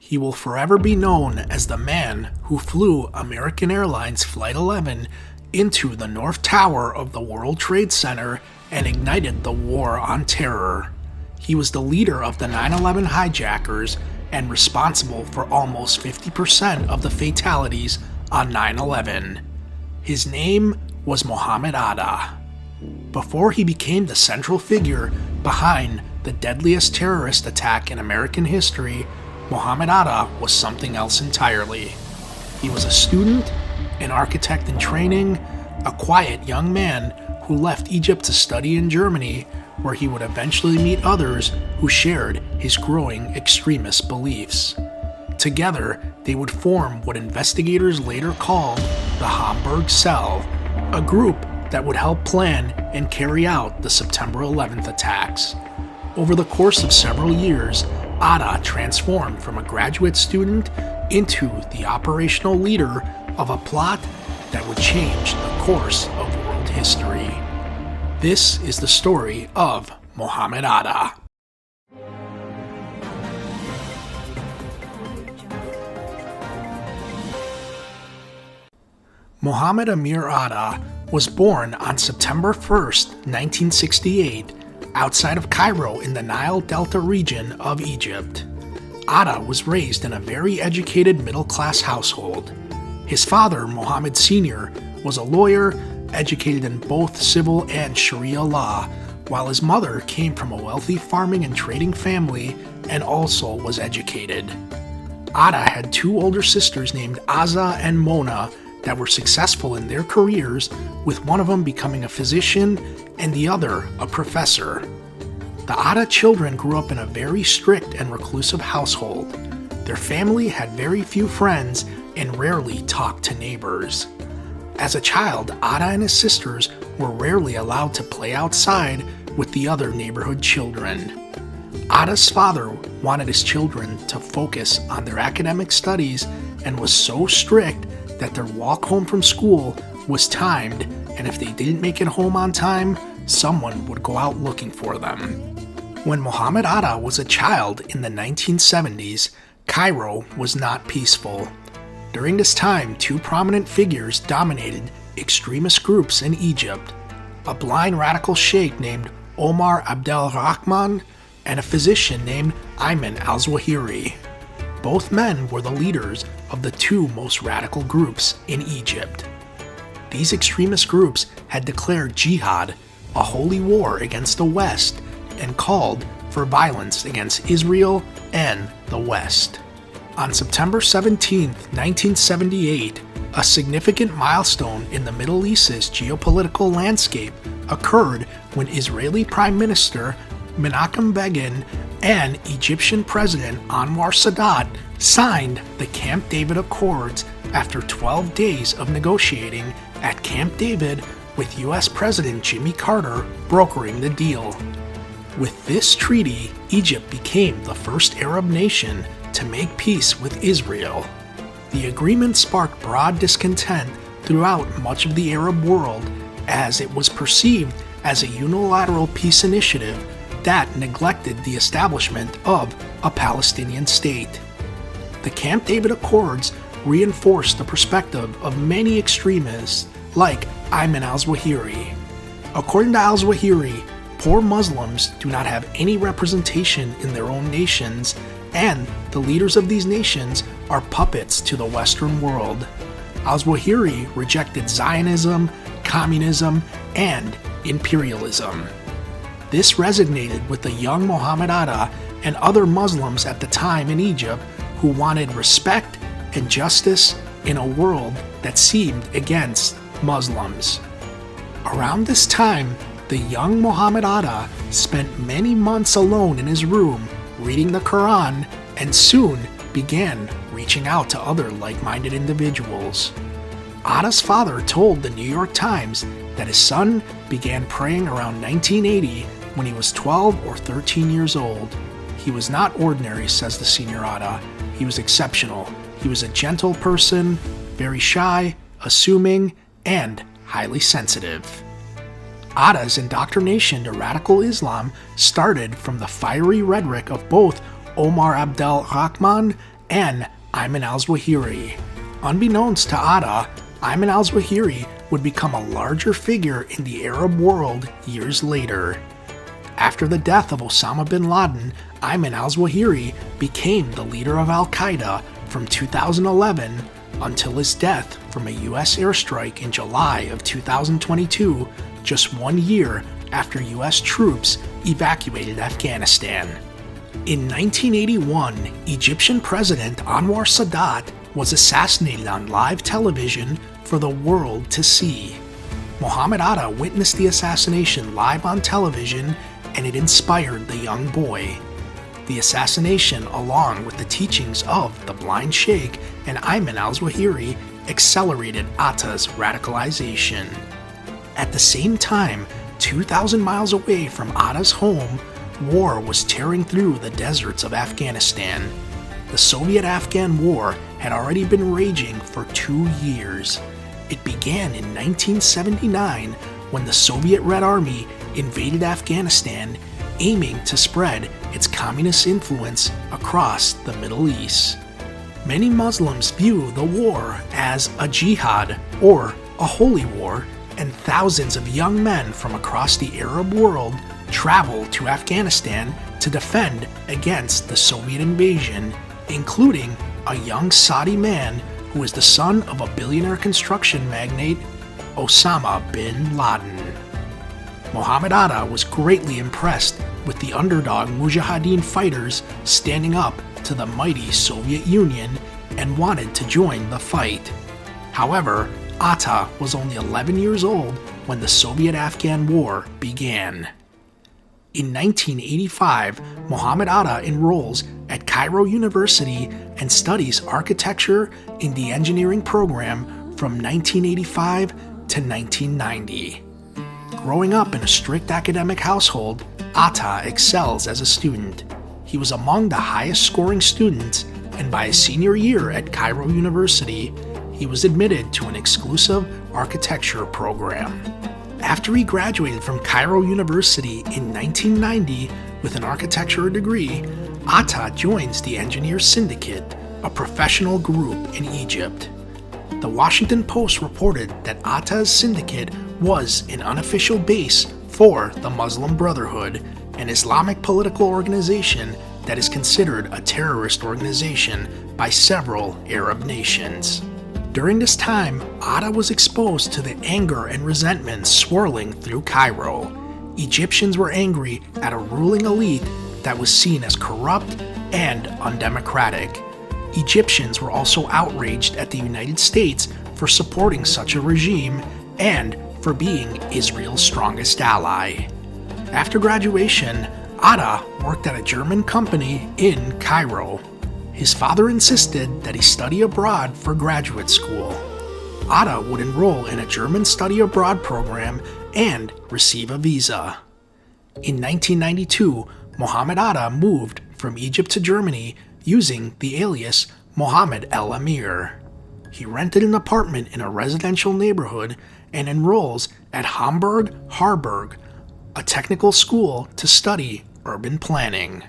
He will forever be known as the man who flew American Airlines Flight 11 into the North Tower of the World Trade Center and ignited the War on Terror. He was the leader of the 9/11 hijackers and responsible for almost 50% of the fatalities on 9/11. His name was Mohamed Atta. Before he became the central figure behind the deadliest terrorist attack in American history, Mohamed Atta was something else entirely. He was a student, an architect in training, a quiet young man who left Egypt to study in Germany, where he would eventually meet others who shared his growing extremist beliefs. Together, they would form what investigators later called the Hamburg Cell, a group that would help plan and carry out the September 11th attacks. Over the course of several years, Atta transformed from a graduate student into the operational leader of a plot that would change the course of world history. This is the story of Mohamed Atta. Mohamed Amir Atta was born on September 1st, 1968, outside of Cairo in the Nile Delta region of Egypt. Atta was raised in a very educated middle-class household. His father, Mohammed Sr., was a lawyer, educated in both civil and Sharia law, while his mother came from a wealthy farming and trading family and also was educated. Atta had two older sisters named Azza and Mona that were successful in their careers, with one of them becoming a physician and the other a professor. The Atta children grew up in a very strict and reclusive household. Their family had very few friends and rarely talked to neighbors. As a child, Atta and his sisters were rarely allowed to play outside with the other neighborhood children. Atta's father wanted his children to focus on their academic studies and was so strict that their walk home from school was timed, and if they didn't make it home on time, someone would go out looking for them. When Mohamed Atta was a child in the 1970s, Cairo was not peaceful. During this time, two prominent figures dominated extremist groups in Egypt: a blind radical sheikh named Omar Abdelrahman and a physician named Ayman al-Zawahiri. Both men were the leaders of the two most radical groups in Egypt. These extremist groups had declared jihad, a holy war against the West, and called for violence against Israel and the West. On September 17, 1978, a significant milestone in the Middle East's geopolitical landscape occurred when Israeli Prime Minister Menachem Begin and Egyptian President Anwar Sadat signed the Camp David Accords after 12 days of negotiating at Camp David, with U.S. President Jimmy Carter brokering the deal. With this treaty, Egypt became the first Arab nation to make peace with Israel. The agreement sparked broad discontent throughout much of the Arab world, as it was perceived as a unilateral peace initiative that neglected the establishment of a Palestinian state. The Camp David Accords reinforced the perspective of many extremists like Ayman al-Zawahiri. According to al-Zawahiri, poor Muslims do not have any representation in their own nations, and the leaders of these nations are puppets to the Western world. Al-Zawahiri rejected Zionism, communism, and imperialism. This resonated with the young Mohamed Atta and other Muslims at the time in Egypt who wanted respect and justice in a world that seemed against Muslims. Around this time, the young Mohamed Atta spent many months alone in his room reading the Quran and soon began reaching out to other like-minded individuals. Atta's father told the New York Times that his son began praying around 1980 when he was 12 or 13 years old. He was not ordinary, says the senior Atta. He was exceptional. He was a gentle person, very shy, assuming, and highly sensitive. Atta's indoctrination to radical Islam started from the fiery rhetoric of both Omar Abdelrahman and Ayman al-Zawahiri. Unbeknownst to Atta, Ayman al-Zawahiri would become a larger figure in the Arab world years later. After the death of Osama bin Laden, Ayman al-Zawahiri became the leader of al-Qaeda from 2011 until his death from a U.S. airstrike in July of 2022, just 1 year after U.S. troops evacuated Afghanistan. In 1981, Egyptian President Anwar Sadat was assassinated on live television for the world to see. Mohamed Atta witnessed the assassination live on television, and it inspired the young boy. The assassination, along with the teachings of the blind sheikh and Ayman al-Zawahiri, accelerated Atta's radicalization. At the same time, 2,000 miles away from Atta's home, war was tearing through the deserts of Afghanistan. The Soviet-Afghan War had already been raging for 2 years. It began in 1979 when the Soviet Red Army invaded Afghanistan, aiming to spread its communist influence across the Middle East. Many Muslims view the war as a jihad, or a holy war, and thousands of young men from across the Arab world traveled to Afghanistan to defend against the Soviet invasion, including a young Saudi man who is the son of a billionaire construction magnate, Osama bin Laden. Mohamed Atta was greatly impressed with the underdog Mujahideen fighters standing up to the mighty Soviet Union and wanted to join the fight. However, Atta was only 11 years old when the Soviet-Afghan War began. In 1985, Mohamed Atta enrolls at Cairo University and studies architecture in the engineering program from 1985 to 1990. Growing up in a strict academic household, Atta excels as a student. He was among the highest scoring students, and by his senior year at Cairo University, he was admitted to an exclusive architecture program. After he graduated from Cairo University in 1990 with an architecture degree, Atta joins the Engineers Syndicate, a professional group in Egypt. The Washington Post reported that Atta's syndicate was an unofficial base for the Muslim Brotherhood, an Islamic political organization that is considered a terrorist organization by several Arab nations. During this time, Atta was exposed to the anger and resentment swirling through Cairo. Egyptians were angry at a ruling elite that was seen as corrupt and undemocratic. Egyptians were also outraged at the United States for supporting such a regime and for being Israel's strongest ally. After graduation, Atta worked at a German company in Cairo. His father insisted that he study abroad for graduate school. Atta would enroll in a German study abroad program and receive a visa. In 1992, Mohamed Atta moved from Egypt to Germany using the alias Mohammed El Amir. He rented an apartment in a residential neighborhood and enrolls at Hamburg Harburg, a technical school to study urban planning.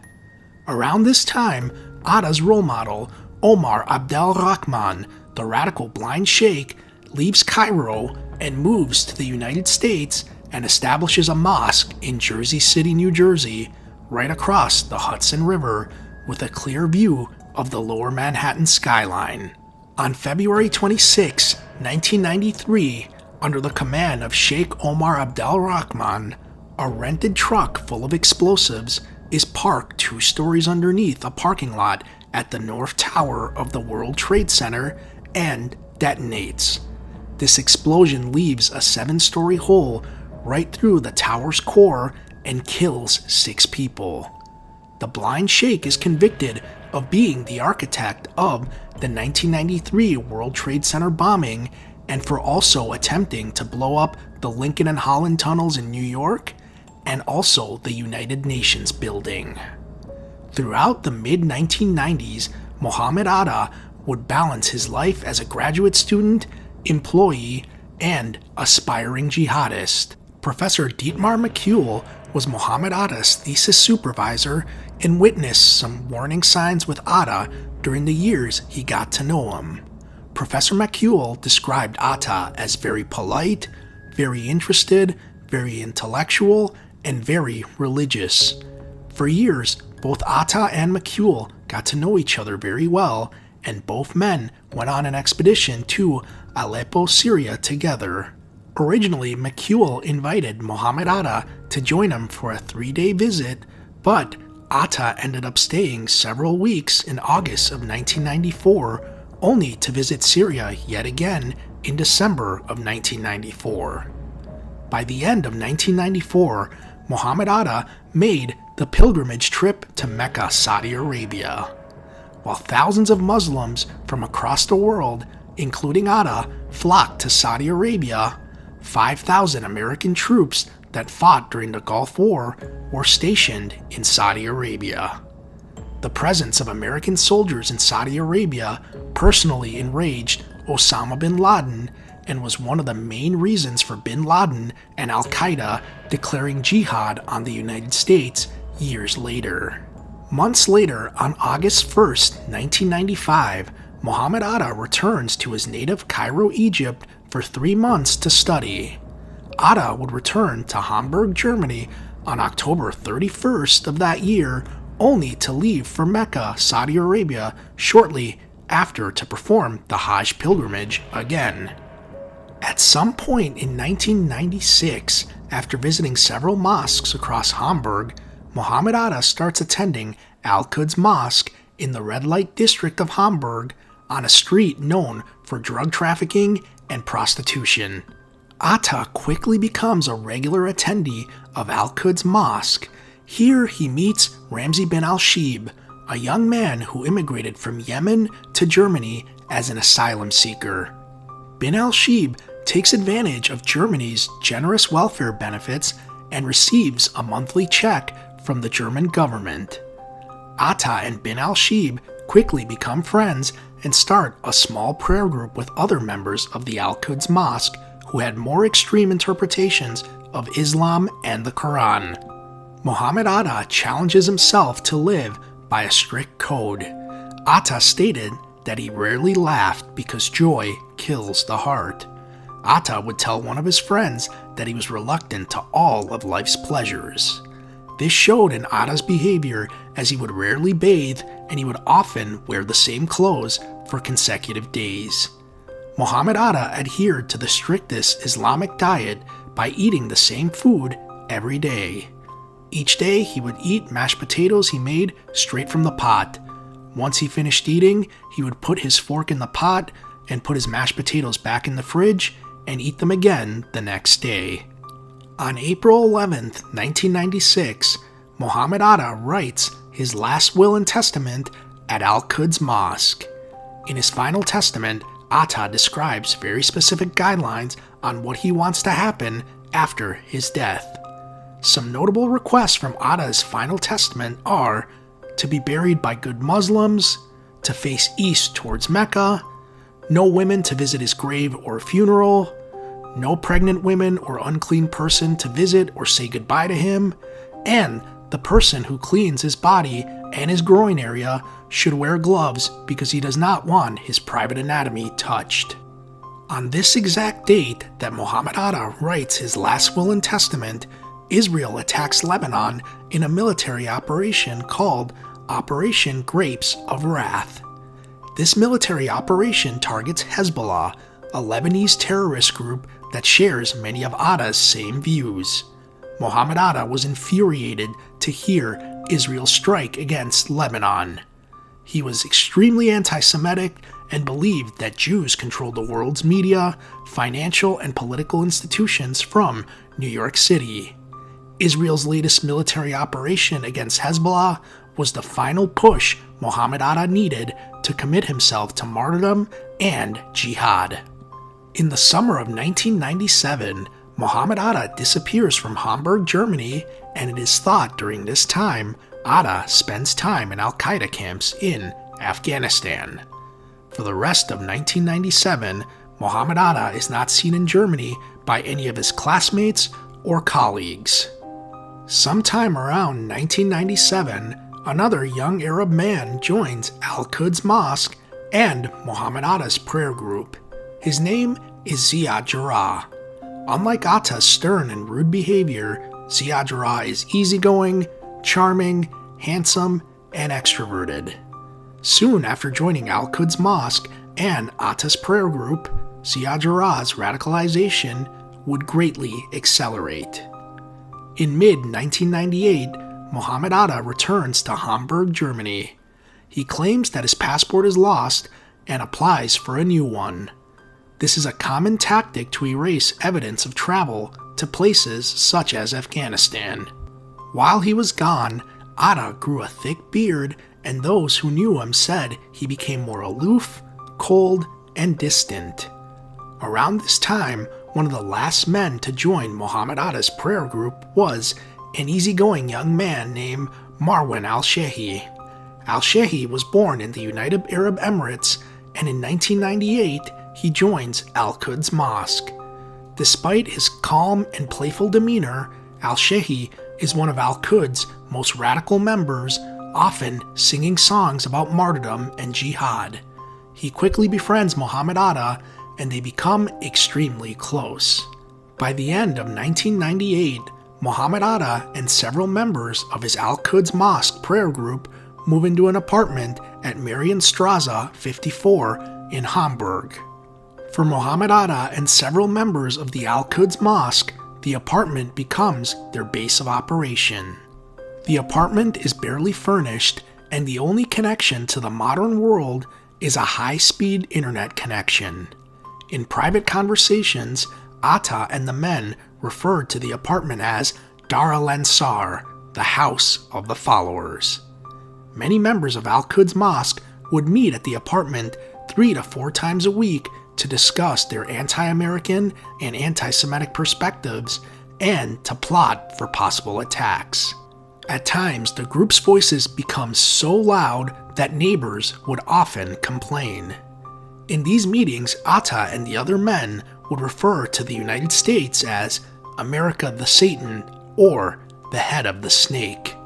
Around this time, Atta's role model, Omar Abdel Rahman, the radical blind sheikh, leaves Cairo and moves to the United States and establishes a mosque in Jersey City, New Jersey, right across the Hudson River with a clear view of the lower Manhattan skyline. On February 26, 1993, under the command of Sheikh Omar Abdel Rahman, a rented truck full of explosives is parked 2 stories underneath a parking lot at the North Tower of the World Trade Center and detonates. This explosion leaves a 7-story hole right through the tower's core and kills 6 people. The blind sheikh is convicted of being the architect of the 1993 World Trade Center bombing and for also attempting to blow up the Lincoln and Holland tunnels in New York and also the United Nations building. Throughout the mid-1990s, Mohamed Atta would balance his life as a graduate student, employee, and aspiring jihadist. Professor Dietmar McCule was Mohamed Atta's thesis supervisor and witnessed some warning signs with Atta during the years he got to know him. Professor McCule described Atta as very polite, very interested, very intellectual, and very religious. For years, both Atta and McCule got to know each other very well, and both men went on an expedition to Aleppo, Syria together. Originally, McCule invited Mohamed Atta to join him for a 3-day visit, but Atta ended up staying several weeks in August of 1994, only to visit Syria yet again in December of 1994. By the end of 1994, Mohamed Atta made the pilgrimage trip to Mecca, Saudi Arabia. While thousands of Muslims from across the world, including Atta, flocked to Saudi Arabia, 5,000 American troops that fought during the Gulf War were stationed in Saudi Arabia. The presence of American soldiers in Saudi Arabia personally enraged Osama bin Laden and was one of the main reasons for bin Laden and al-Qaeda declaring jihad on the United States years later. Months later, on August 1st, 1995, Mohamed Atta returns to his native Cairo, Egypt for 3 months to study. Atta would return to Hamburg, Germany on October 31st of that year, only to leave for Mecca, Saudi Arabia shortly after to perform the Hajj pilgrimage again. At some point in 1996, after visiting several mosques across Hamburg, Mohamed Atta starts attending Al-Quds Mosque in the red light district of Hamburg on a street known for drug trafficking and prostitution. Atta quickly becomes a regular attendee of Al-Quds Mosque. Here he meets Ramzi bin al-Shibh, a young man who immigrated from Yemen to Germany as an asylum seeker. Bin al-Shibh takes advantage of Germany's generous welfare benefits and receives a monthly check from the German government. Atta and bin al-Shibh quickly become friends and start a small prayer group with other members of the Al-Quds Mosque who had more extreme interpretations of Islam and the Quran. Mohamed Atta challenges himself to live by a strict code. Atta stated that he rarely laughed because joy kills the heart. Atta would tell one of his friends that he was reluctant to all of life's pleasures. This showed in Atta's behavior, as he would rarely bathe and he would often wear the same clothes for consecutive days. Mohamed Atta adhered to the strictest Islamic diet by eating the same food every day. Each day he would eat mashed potatoes he made straight from the pot. Once he finished eating, he would put his fork in the pot and put his mashed potatoes back in the fridge and eat them again the next day. On April 11, 1996, Mohamed Atta writes his last will and testament at Al-Quds Mosque. In his final testament, Atta describes very specific guidelines on what he wants to happen after his death. Some notable requests from Atta's final testament are to be buried by good Muslims, to face east towards Mecca, no women to visit his grave or funeral, no pregnant women or unclean person to visit or say goodbye to him, and the person who cleans his body and his groin area should wear gloves because he does not want his private anatomy touched. On this exact date that Mohamed Atta writes his last will and testament, Israel attacks Lebanon in a military operation called Operation Grapes of Wrath. This military operation targets Hezbollah, a Lebanese terrorist group that shares many of Atta's same views. Mohamed Atta was infuriated to hear Israel strike against Lebanon. He was extremely anti-Semitic and believed that Jews controlled the world's media, financial, and political institutions from New York City. Israel's latest military operation against Hezbollah was the final push Mohamed Atta needed to commit himself to martyrdom and jihad. In the summer of 1997, Mohamed Atta disappears from Hamburg, Germany, and it is thought during this time Atta spends time in al-Qaeda camps in Afghanistan. For the rest of 1997, Mohamed Atta is not seen in Germany by any of his classmates or colleagues. Sometime around 1997, another young Arab man joins Al-Quds Mosque and Mohamed Atta's prayer group. His name is Ziad Jarrah. Unlike Atta's stern and rude behavior, Ziad Jarrah is easygoing, charming, handsome, and extroverted. Soon after joining Al-Quds Mosque and Atta's prayer group, Ziad Jarrah's radicalization would greatly accelerate. In mid-1998, Mohamed Atta returns to Hamburg, Germany. He claims that his passport is lost and applies for a new one. This is a common tactic to erase evidence of travel to places such as Afghanistan. While he was gone, Atta grew a thick beard, and those who knew him said he became more aloof, cold, and distant. Around this time, one of the last men to join Mohamed Atta's prayer group was an easygoing young man named Marwan al-Shehi. Al-Shehi was born in the United Arab Emirates, and in 1998 he joins Al-Quds Mosque. Despite his calm and playful demeanor, al-Shehi is one of Al-Quds' most radical members, often singing songs about martyrdom and jihad. He quickly befriends Mohamed Atta, and they become extremely close. By the end of 1998, Mohamed Atta and several members of his Al-Quds Mosque prayer group move into an apartment at Marienstraße 54 in Hamburg. For Mohamed Atta and several members of the Al-Quds Mosque, the apartment becomes their base of operation. The apartment is barely furnished, and the only connection to the modern world is a high-speed internet connection. In private conversations, Atta and the men referred to the apartment as Dar al-Ansar, the house of the followers. Many members of Al-Quds Mosque would meet at the apartment 3 to 4 times a week to discuss their anti-American and anti-Semitic perspectives and to plot for possible attacks. At times, the group's voices become so loud that neighbors would often complain. In these meetings, Atta and the other men would refer to the United States as America the Satan or the head of the snake.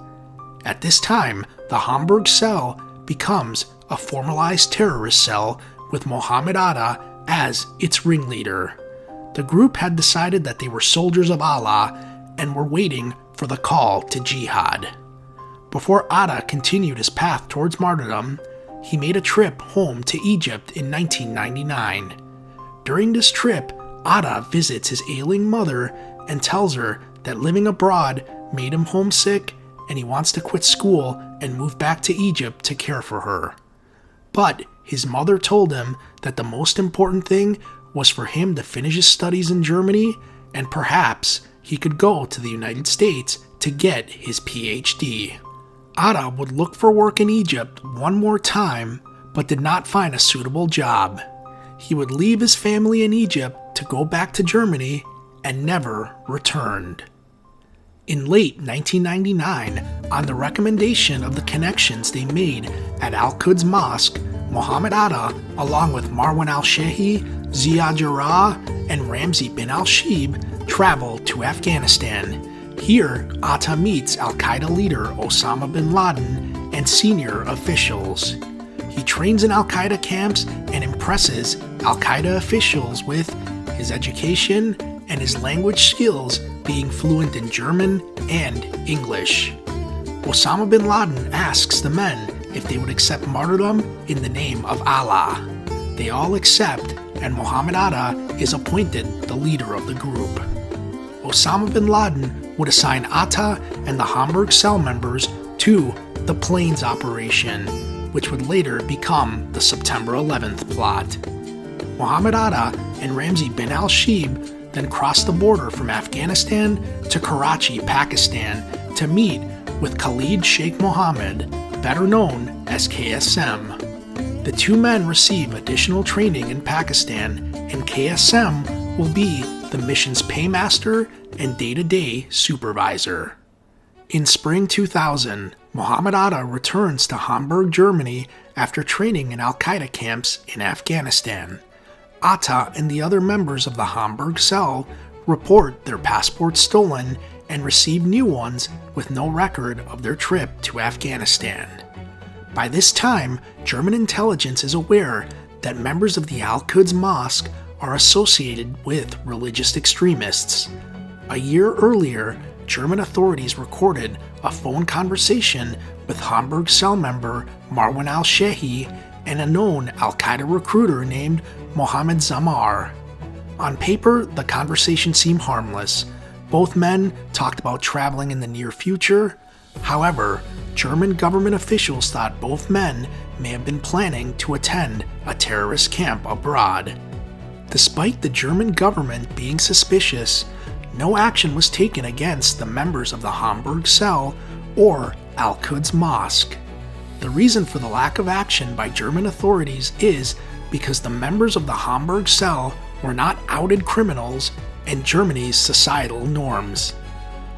At this time, the Hamburg Cell becomes a formalized terrorist cell with Mohamed Atta as its ringleader. The group had decided that they were soldiers of Allah and were waiting for the call to jihad. Before Atta continued his path towards martyrdom, he made a trip home to Egypt in 1999. During this trip, Atta visits his ailing mother and tells her that living abroad made him homesick and he wants to quit school and move back to Egypt to care for her. But his mother told him that the most important thing was for him to finish his studies in Germany, and perhaps he could go to the United States to get his PhD. Atta would look for work in Egypt one more time, but did not find a suitable job. He would leave his family in Egypt to go back to Germany and never returned. In late 1999, on the recommendation of the connections they made at Al-Quds Mosque, Mohamed Atta, along with Marwan al-Shehi, Ziad Jarrah, and Ramzi bin al-Shibh, traveled to Afghanistan. Here, Atta meets al-Qaeda leader Osama bin Laden and senior officials. He trains in al-Qaeda camps and impresses al-Qaeda officials with his education and his language skills being fluent in German and English. Osama bin Laden asks the men if they would accept martyrdom in the name of Allah. They all accept, and Mohamed Atta is appointed the leader of the group. Osama bin Laden would assign Atta and the Hamburg Cell members to the Plains operation, which would later become the September 11th plot. Mohamed Atta and Ramzi bin al-Shibh then crossed the border from Afghanistan to Karachi, Pakistan, to meet with Khalid Sheikh Mohammed, better known as KSM. The two men receive additional training in Pakistan, and KSM will be the mission's paymaster and day-to-day supervisor. In spring 2000, Mohamed Atta returns to Hamburg, Germany after training in al-Qaeda camps in Afghanistan. Atta and the other members of the Hamburg Cell report their passports stolen and received new ones with no record of their trip to Afghanistan. By this time, German intelligence is aware that members of the Al-Quds Mosque are associated with religious extremists. A year earlier, German authorities recorded a phone conversation with Hamburg Cell member Marwan al-Shehi and a known al-Qaeda recruiter named Mohamed Zammar. On paper, the conversation seemed harmless. Both men talked about traveling in the near future. However, German government officials thought both men may have been planning to attend a terrorist camp abroad. Despite the German government being suspicious, no action was taken against the members of the Hamburg Cell or Al-Quds Mosque. The reason for the lack of action by German authorities is because the members of the Hamburg Cell were not outed criminals and Germany's societal norms.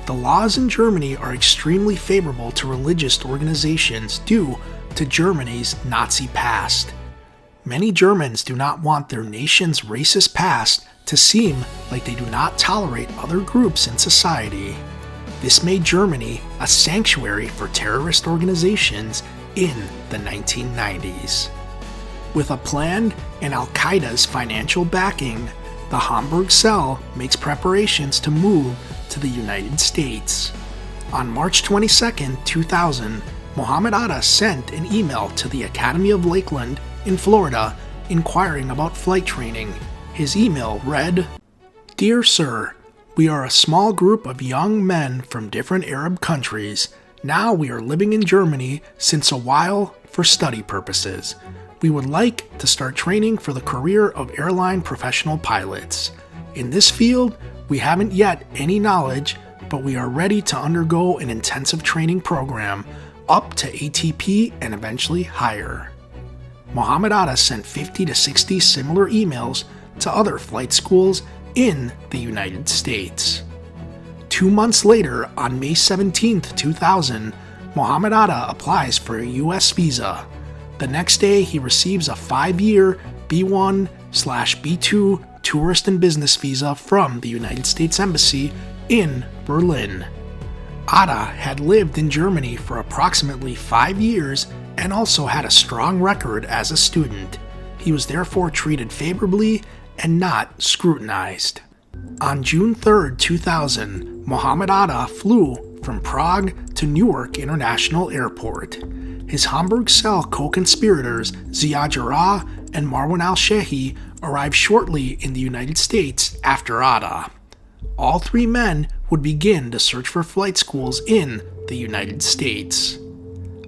The laws in Germany are extremely favorable to religious organizations due to Germany's Nazi past. Many Germans do not want their nation's racist past to seem like they do not tolerate other groups in society. This made Germany a sanctuary for terrorist organizations in the 1990s. With a plan and al-Qaeda's financial backing, the Hamburg Cell makes preparations to move to the United States. On March 22, 2000, Mohamed Atta sent an email to the Academy of Lakeland in Florida inquiring about flight training. His email read, "Dear Sir, we are a small group of young men from different Arab countries. Now we are living in Germany since a while for study purposes. We would like to start training for the career of airline professional pilots. In this field, we haven't yet any knowledge, but we are ready to undergo an intensive training program up to ATP and eventually higher." Mohamed Atta sent 50 to 60 similar emails to other flight schools in the United States. 2 months later, on May 17, 2000, Mohamed Atta applies for a U.S. visa. The next day, he receives a 5-year B1/B2 tourist and business visa from the United States Embassy in Berlin. Atta had lived in Germany for approximately 5 years and also had a strong record as a student. He was therefore treated favorably and not scrutinized. On June 3, 2000, Mohamed Atta flew from Prague to Newark International Airport. His Hamburg Cell co-conspirators Ziad Jarrah and Marwan al-Shehi arrived shortly in the United States after Atta. All 3 men would begin to search for flight schools in the United States.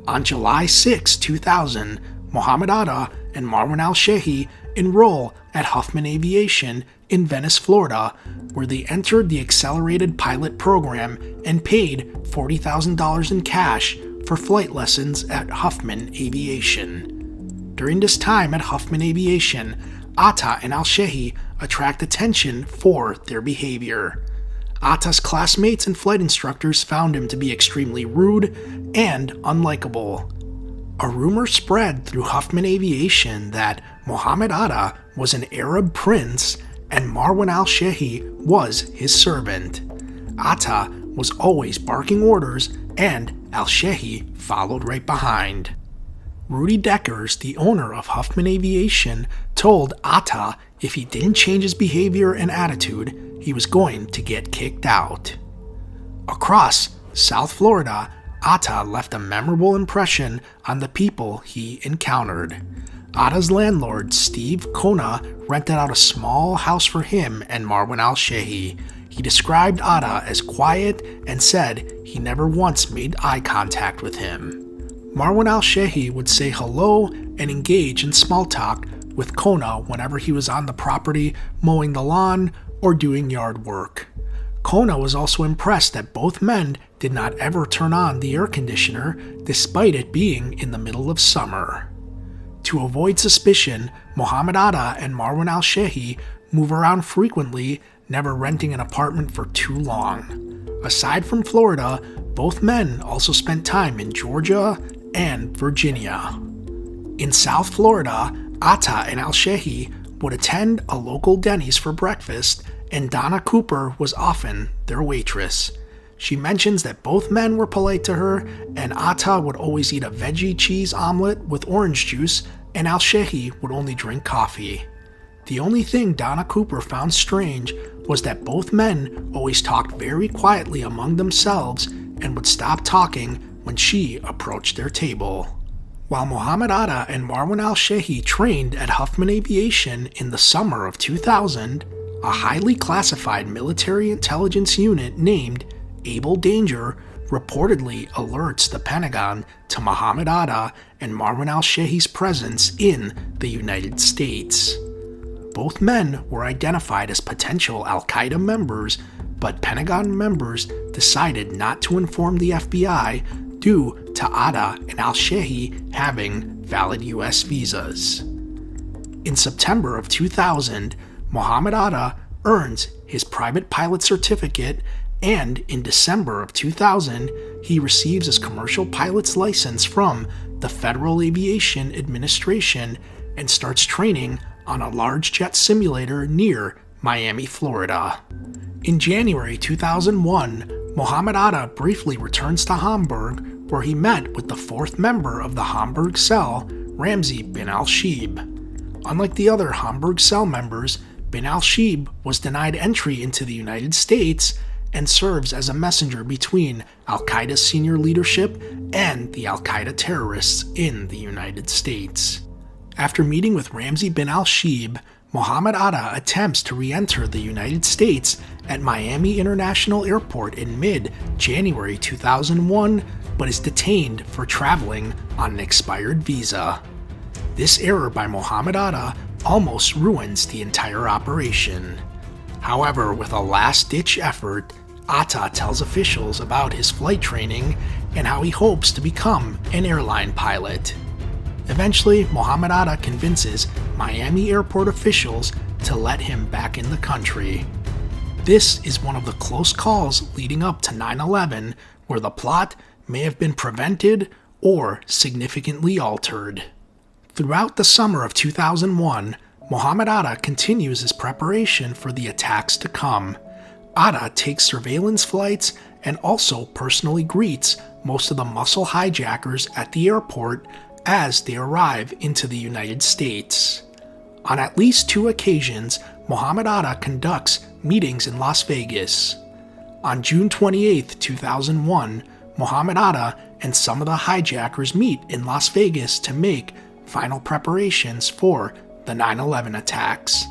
On July 6, 2000, Mohamed Atta and Marwan al-Shehi enroll at Huffman Aviation in Venice, Florida, where they entered the accelerated pilot program and paid $40,000 in cash for flight lessons at Huffman Aviation. During this time at Huffman Aviation, Atta and al-Shehi attract attention for their behavior. Atta's classmates and flight instructors found him to be extremely rude and unlikable. A rumor spread through Huffman Aviation that Mohamed Atta was an Arab prince and Marwan al-Shehi was his servant. Atta was always barking orders and al-Shehi followed right behind. Rudy Deckers, the owner of Huffman Aviation, told Atta if he didn't change his behavior and attitude, he was going to get kicked out. Across South Florida, Atta left a memorable impression on the people he encountered. Atta's landlord, Steve Kona, rented out a small house for him and Marwan al-Shehi. He described Atta as quiet and said he never once made eye contact with him. Marwan al-Shehi would say hello and engage in small talk with Kona whenever he was on the property mowing the lawn or doing yard work. Kona was also impressed that both men did not ever turn on the air conditioner despite it being in the middle of summer. To avoid suspicion, Mohamed Atta and Marwan al-Shehi move around frequently, never renting an apartment for too long. Aside from Florida, both men also spent time in Georgia and Virginia. In South Florida, Atta and al-Shehi would attend a local Denny's for breakfast, and Donna Cooper was often their waitress. She mentions that both men were polite to her, and Atta would always eat a veggie cheese omelet with orange juice, and al-Shehi would only drink coffee. The only thing Donna Cooper found strange was that both men always talked very quietly among themselves and would stop talking when she approached their table. While Mohamed Atta and Marwan al-Shehi trained at Huffman Aviation in the summer of 2000, a highly classified military intelligence unit named Able Danger reportedly alerts the Pentagon to Mohamed Atta and Marwan al-Shehi's presence in the United States. Both men were identified as potential al-Qaeda members, but Pentagon members decided not to inform the FBI due to Atta and al-Shehi having valid US visas. In September of 2000, Mohamed Atta earns his private pilot certificate, and in December of 2000, he receives his commercial pilot's license from the Federal Aviation Administration and starts training on a large jet simulator near Miami, Florida. In January 2001, Mohamed Atta briefly returns to Hamburg, where he met with the fourth member of the Hamburg Cell, Ramzi bin al-Shibh. Unlike the other Hamburg Cell members, bin al-Shibh was denied entry into the United States and serves as a messenger between al-Qaeda's senior leadership and the al-Qaeda terrorists in the United States. After meeting with Ramzi bin al-Shibh, Mohamed Atta attempts to re-enter the United States at Miami International Airport in mid-January 2001, but is detained for traveling on an expired visa. This error by Mohamed Atta almost ruins the entire operation. However, with a last-ditch effort, Atta tells officials about his flight training and how he hopes to become an airline pilot. Eventually, Mohamed Atta convinces Miami airport officials to let him back in the country. This is one of the close calls leading up to 9/11 where the plot may have been prevented or significantly altered. Throughout the summer of 2001, Mohamed Atta continues his preparation for the attacks to come. Atta takes surveillance flights and also personally greets most of the muscle hijackers at the airport as they arrive into the United States. On at least 2 occasions, Mohamed Atta conducts meetings in Las Vegas. On June 28, 2001, Mohamed Atta and some of the hijackers meet in Las Vegas to make final preparations for the 9/11 attacks.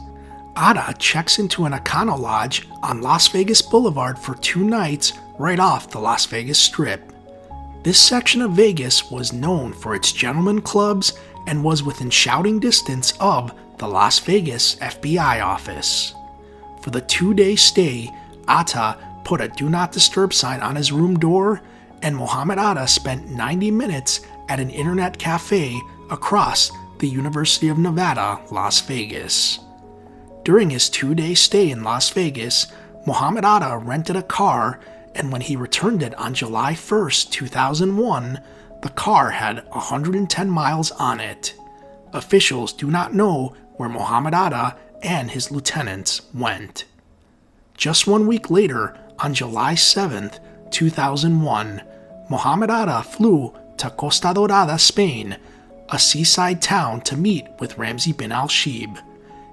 Atta checks into an Econo Lodge on Las Vegas Boulevard for 2 nights right off the Las Vegas Strip. This section of Vegas was known for its gentlemen clubs and was within shouting distance of the Las Vegas FBI office. For the 2-day stay, Atta put a Do Not Disturb sign on his room door, and Mohamed Atta spent 90 minutes at an internet cafe across the University of Nevada, Las Vegas. During his 2-day stay in Las Vegas, Mohamed Atta rented a car, and when he returned it on July 1st, 2001, the car had 110 miles on it. Officials do not know where Mohamed Atta and his lieutenants went. Just 1 week later, on July 7th, 2001, Mohamed Atta flew to Costa Dorada, Spain, a seaside town, to meet with Ramzi bin al-Shibh.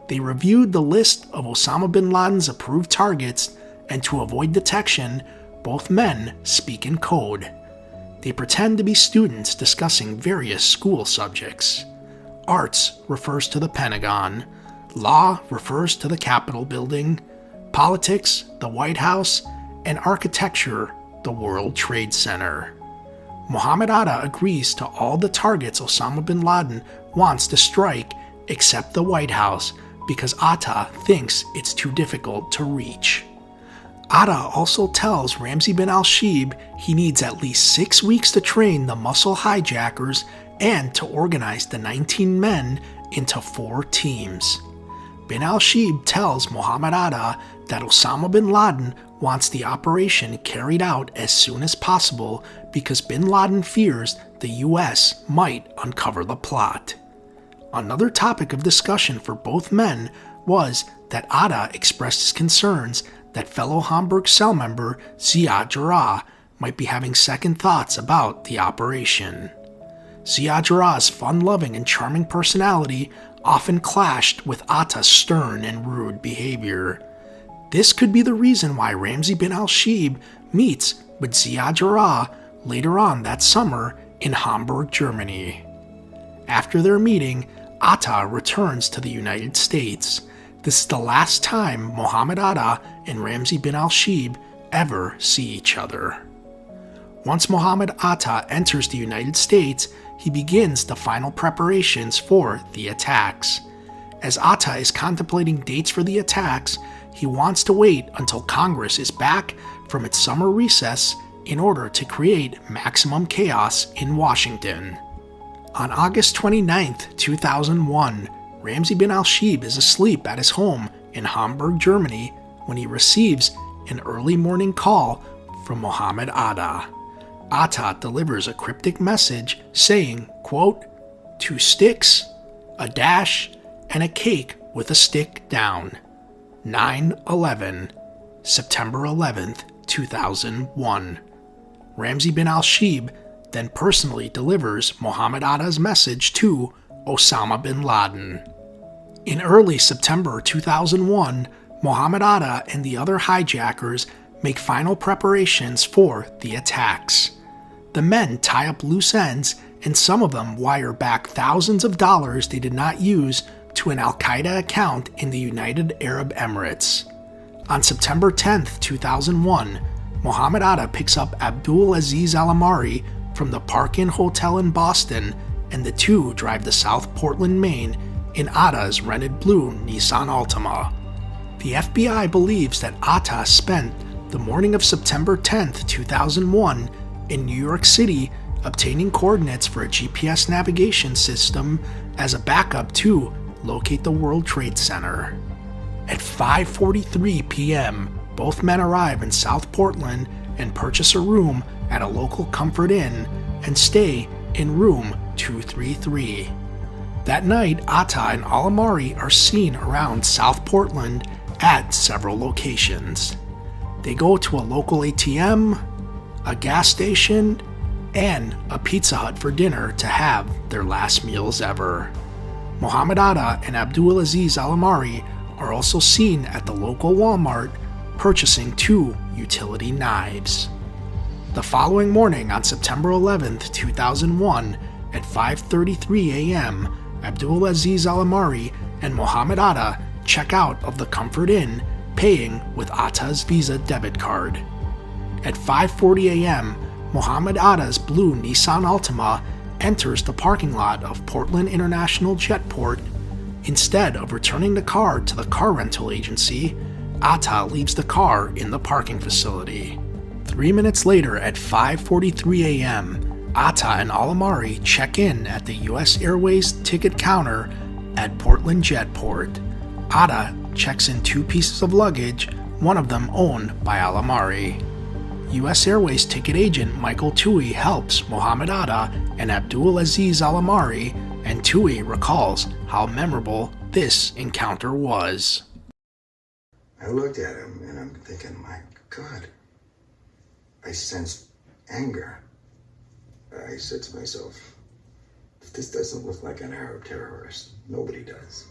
They reviewed the list of Osama bin Laden's approved targets, and to avoid detection, both men speak in code. They pretend to be students discussing various school subjects. Arts refers to the Pentagon, law refers to the Capitol building, politics, the White House, and architecture, the World Trade Center. Mohamed Atta agrees to all the targets Osama bin Laden wants to strike except the White House because Atta thinks it's too difficult to reach. Atta also tells Ramzi bin al-Shibh he needs at least 6 weeks to train the muscle hijackers and to organize the 19 men into 4 teams. Bin al-Shibh tells Mohamed Atta that Osama bin Laden wants the operation carried out as soon as possible because bin Laden fears the US might uncover the plot. Another topic of discussion for both men was that Atta expressed his concerns that fellow Hamburg Cell member Ziad Jarrah might be having second thoughts about the operation. Ziad Jarrah's fun-loving and charming personality often clashed with Atta's stern and rude behavior. This could be the reason why Ramzi bin al-Shibh meets with Ziad Jarrah later on that summer in Hamburg, Germany. After their meeting, Atta returns to the United States. This is the last time Mohamed Atta and Ramzi bin al-Shibh ever see each other. Once Mohamed Atta enters the United States, he begins the final preparations for the attacks. As Atta is contemplating dates for the attacks, he wants to wait until Congress is back from its summer recess in order to create maximum chaos in Washington. On August 29, 2001, Ramzi bin al-Shibh is asleep at his home in Hamburg, Germany, when he receives an early morning call from Mohamed Atta. Atta delivers a cryptic message saying, quote, 2 sticks, a dash, and a cake with a stick down. 9/11, September 11th, 2001. Ramzi bin al-Shibh then personally delivers Mohamed Atta's message to Osama bin Laden. In early September 2001, Mohamed Atta and the other hijackers make final preparations for the attacks. The men tie up loose ends, and some of them wire back thousands of dollars they did not use to an al-Qaeda account in the United Arab Emirates. On September 10, 2001, Mohamed Atta picks up Abdul Aziz al-Amari from the Park Inn Hotel in Boston, and the two drive to South Portland, Maine in Atta's rented blue Nissan Altima. The FBI believes that Atta spent the morning of September 10, 2001 in New York City obtaining coordinates for a GPS navigation system as a backup to locate the World Trade Center. At 5:43 p.m., both men arrive in South Portland and purchase a room at a local Comfort Inn and stay in room 233. That night, Atta and al-Amari are seen around South Portland at several locations. They go to a local ATM, a gas station, and a Pizza Hut for dinner to have their last meals ever. Mohamed Atta and Abdul Aziz al-Amari are also seen at the local Walmart purchasing 2 utility knives. The following morning on September 11, 2001, at 5:33 a.m., Abdul Aziz al-Amari and Mohamed Atta check out of the Comfort Inn, paying with Atta's Visa debit card. At 5:40 a.m., Mohamed Atta's blue Nissan Altima enters the parking lot of Portland International Jetport. Instead of returning the car to the car rental agency, Atta leaves the car in the parking facility. 3 minutes later at 5:43 a.m., Atta and al-Amari check in at the U.S. Airways ticket counter at Portland Jetport. Atta checks in 2 pieces of luggage, one of them owned by al-Amari. U.S. Airways ticket agent Michael Toohey helps Mohamed Atta and Abdul Aziz al-Amari, and Toohey recalls how memorable this encounter was. I looked at him and I'm thinking, my God, I sensed anger. I said to myself, if this doesn't look like an Arab terrorist, nobody does.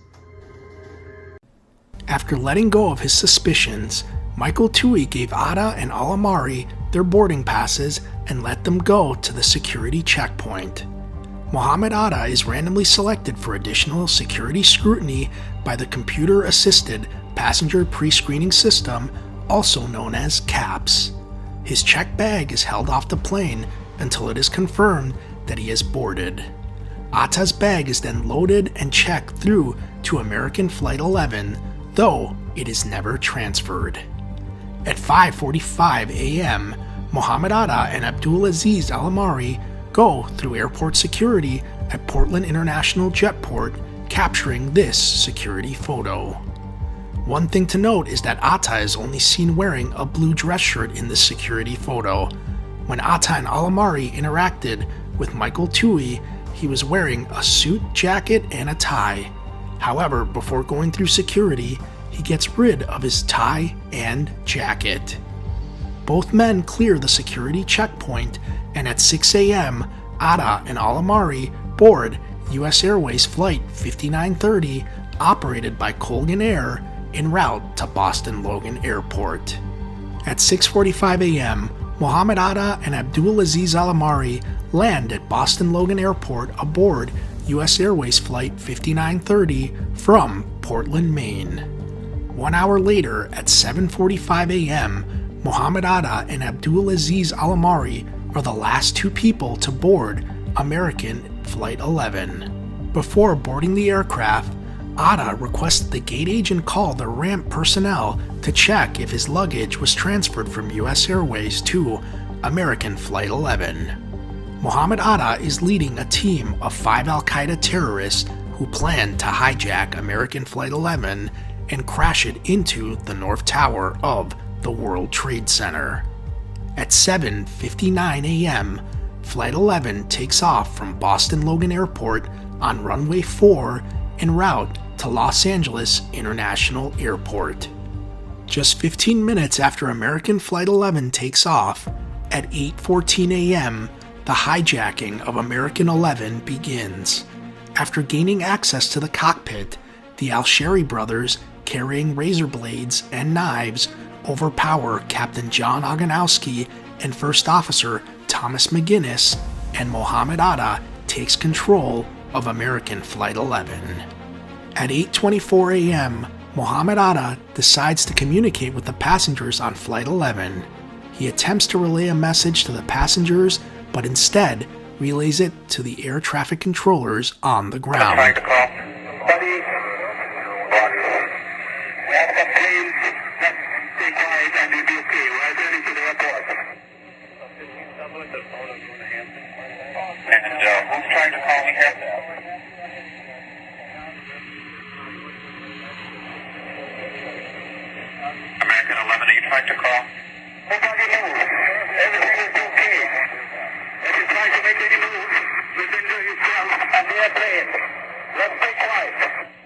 After letting go of his suspicions, Michael Toohey gave Atta and al-Amari their boarding passes and let them go to the security checkpoint. Mohamed Atta is randomly selected for additional security scrutiny by the Computer-Assisted Passenger Pre-Screening System, also known as CAPS. His checked bag is held off the plane until it is confirmed that he has boarded. Atta's bag is then loaded and checked through to American Flight 11, though it is never transferred. At 5:45 a.m., Mohamed Atta and Abdul Aziz al-Amari go through airport security at Portland International Jetport, capturing this security photo. One thing to note is that Atta is only seen wearing a blue dress shirt in this security photo. When Atta and al-Amari interacted with Michael Toohey, he was wearing a suit jacket and a tie. However, before going through security, he gets rid of his tie and jacket. Both men clear the security checkpoint, and at 6 a.m., Atta and al-Amari board U.S. Airways Flight 5930, operated by Colgan Air, en route to Boston Logan Airport. At 6:45 a.m., Mohamed Atta and Abdulaziz al-Amari land at Boston Logan Airport aboard U.S. Airways Flight 5930 from Portland, Maine. 1 hour later, at 7:45 a.m., Mohamed Atta and Abdulaziz al-Amari are the last two people to board American Flight 11. Before boarding the aircraft, Atta requested the gate agent call the ramp personnel to check if his luggage was transferred from U.S. Airways to American Flight 11. Mohamed Atta is leading a team of 5 al-Qaeda terrorists who planned to hijack American Flight 11 and crash it into the North Tower of the World Trade Center. At 7:59 a.m., Flight 11 takes off from Boston Logan Airport on runway 4 en route to Los Angeles International Airport. Just 15 minutes after American Flight 11 takes off, at 8:14 a.m., the hijacking of American 11 begins. After gaining access to the cockpit, the al-Shari brothers, carrying razor blades and knives, overpower Captain John Oganowski and First Officer Thomas McGinnis, and Mohamed Atta takes control of American Flight 11. At 8:24 a.m., Mohamed Atta decides to communicate with the passengers on Flight 11. He attempts to relay a message to the passengers, but instead relays it to the air traffic controllers on the ground. Trying to call. Buddy. We have a plane. Stay quiet and you'll be okay. We're heading to the airport. And who's trying to call me here? American 11, are you trying to call? Nobody move. Everything is okay. If you're trying to make any moves, you can do yourself on the airplane. Let's stay quiet.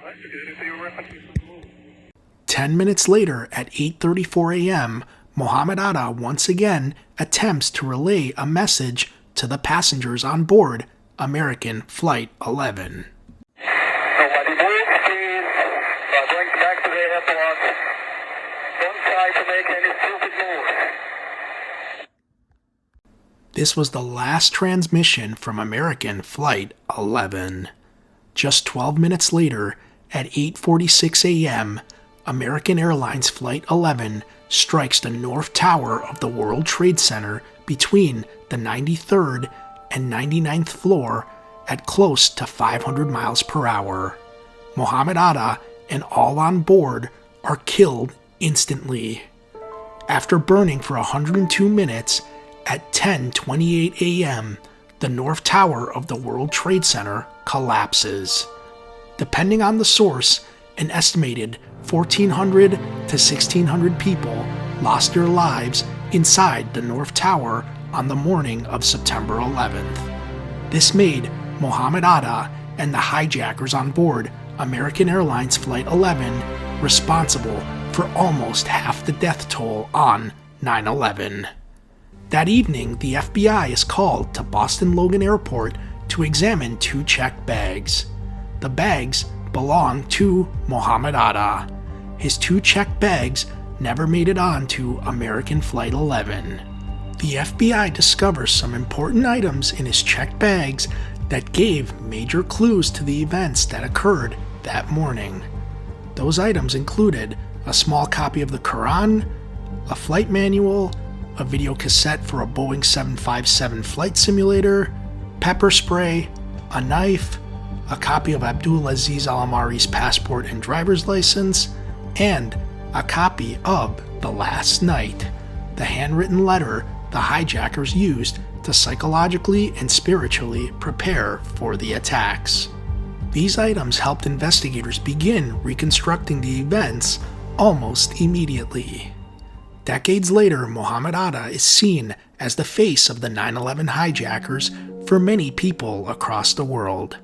That's good. If you were referencing some moves. 10 minutes later, at 8:34 a.m., Mohamed Atta once again attempts to relay a message to the passengers on board American Flight 11. Nobody move, please. We're going back to the airport. Don't try to make any stupid moves. This was the last transmission from American Flight 11. Just 12 minutes later, at 8:46 a.m., American Airlines Flight 11 strikes the North Tower of the World Trade Center between the 93rd and 99th floor at close to 500 miles per hour. Mohamed Atta and all on board are killed instantly. After burning for 102 minutes, at 10:28 a.m., the North Tower of the World Trade Center collapses. Depending on the source, an estimated 1,400 to 1,600 people lost their lives inside the North Tower on the morning of September 11th. This made Mohamed Atta and the hijackers on board American Airlines Flight 11 responsible for almost half the death toll on 9/11. That evening, the FBI is called to Boston Logan Airport to examine 2 checked bags. The bags belonged to Mohamed Atta. His 2 checked bags never made it on to American Flight 11. The FBI discovers some important items in his checked bags that gave major clues to the events that occurred that morning. Those items included a small copy of the Quran, a flight manual, a video cassette for a Boeing 757 flight simulator, pepper spray, a knife, a copy of Abdulaziz al-Amari's passport and driver's license, and a copy of The Last Night, the handwritten letter the hijackers used to psychologically and spiritually prepare for the attacks. These items helped investigators begin reconstructing the events almost immediately. Decades later, Mohamed Atta is seen as the face of the 9/11 hijackers for many people across the world.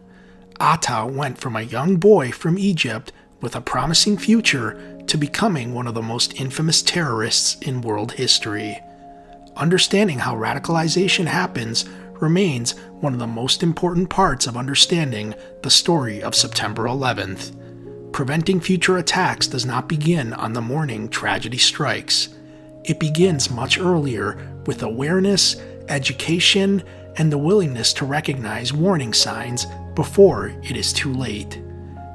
Atta went from a young boy from Egypt with a promising future, to becoming one of the most infamous terrorists in world history. Understanding how radicalization happens remains one of the most important parts of understanding the story of September 11th. Preventing future attacks does not begin on the morning tragedy strikes. It begins much earlier with awareness, education, and the willingness to recognize warning signs before it is too late.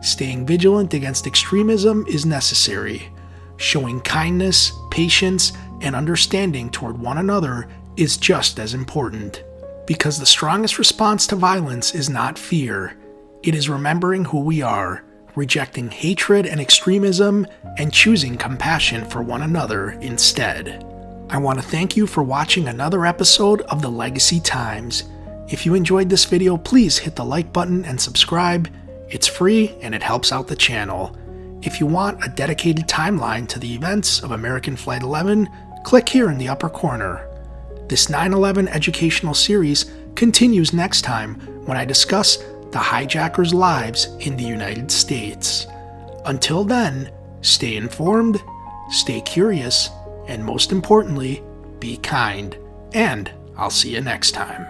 Staying vigilant against extremism is necessary. Showing kindness, patience, and understanding toward one another is just as important. Because the strongest response to violence is not fear. It is remembering who we are, rejecting hatred and extremism, and choosing compassion for one another instead. I want to thank you for watching another episode of The Legacy Times. If you enjoyed this video, please hit the like button and subscribe. It's free and it helps out the channel. If you want a dedicated timeline to the events of American Flight 11, click here in the upper corner. This 9/11 educational series continues next time when I discuss the hijackers' lives in the United States. Until then, stay informed, stay curious, and most importantly, be kind. And I'll see you next time.